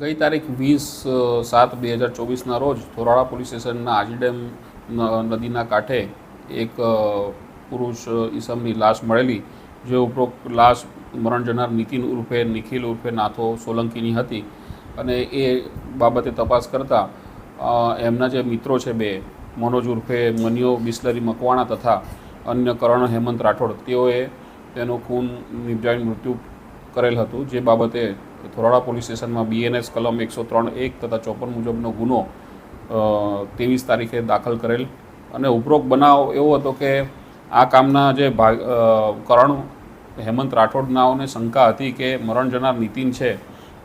ગઈ તારીખ 20/7/2024ના રોજ થોરાળા પોલીસ સ્ટેશનના આજીડેમ નદીના કાંઠે એક પુરુષ ઈસમની લાશ મળેલી, જે ઉપરોક્ત લાશ મરણ જનાર નીતિન ઉર્ફે નિખિલ ઉર્ફે નાથો સોલંકીની હતી. અને એ બાબતે તપાસ કરતાં એમના જે મિત્રો છે બે, મનોજ ઉર્ફે મનિયો બિસ્લરી મકવાણા તથા અન્ય કરણ હેમંત રાઠોડ, તેઓએ તેનું ખૂન નિપજાવી મૃત્યુ કરેલ હતું. જે બાબતે થોરાળા પોલીસ સ્ટેશનમાં BNS કલમ 103(1) તથા 54 મુજબનો ગુનો 23 તારીખે દાખલ કરેલ. અને ઉપરોક્ત બનાવ એવો હતો કે આ કામના જે કરણ હેમંત રાઠોડનાઓને શંકા હતી કે મરણ જનાર નીતિન છે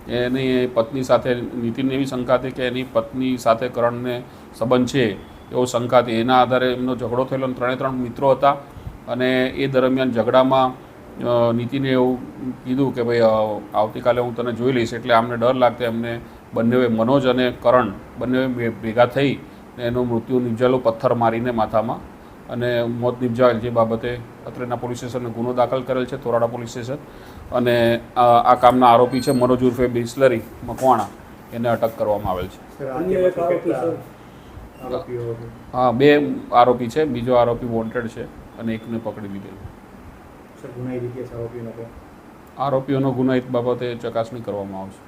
એની પત્ની સાથે, નીતિનને એવી શંકા હતી કે એની પત્ની સાથે કરણને સંબંધ છે એવો શંકા હતી. એના આધારે એમનો ઝઘડો થયેલો અને 3 મિત્રો હતા. અને એ દરમિયાન ઝઘડામાં નીતિને એવું કીધું કે ભાઈ આવતીકાલે હું તને જોઈ લઈશ. એટલે આમને ડર લાગતા એમને બંનેએ, મનોજ અને કરણ બંને ભેગા થઈ એનું મૃત્યુ નિપજાવેલું, પથ્થર મારીને માથામાં, અને મોત નિપજાવેલ. જે બાબતે અત્રેના પોલીસ સ્ટેશને ગુનો દાખલ કરેલ છે, થોરાળા પોલીસ સ્ટેશન. અને આ કામના આરોપી છે મનોજ ઉર્ફે બિસ્લરી મકવાણા, એને અટક કરવામાં આવેલ છે. હા, 2 આરોપી છે. બીજો આરોપી વોન્ટેડ છે અને એકને પકડી લીધેલ. આરોપીઓનો ગુનાહિત બાબતે ચકાસણી કરવામાં આવશે.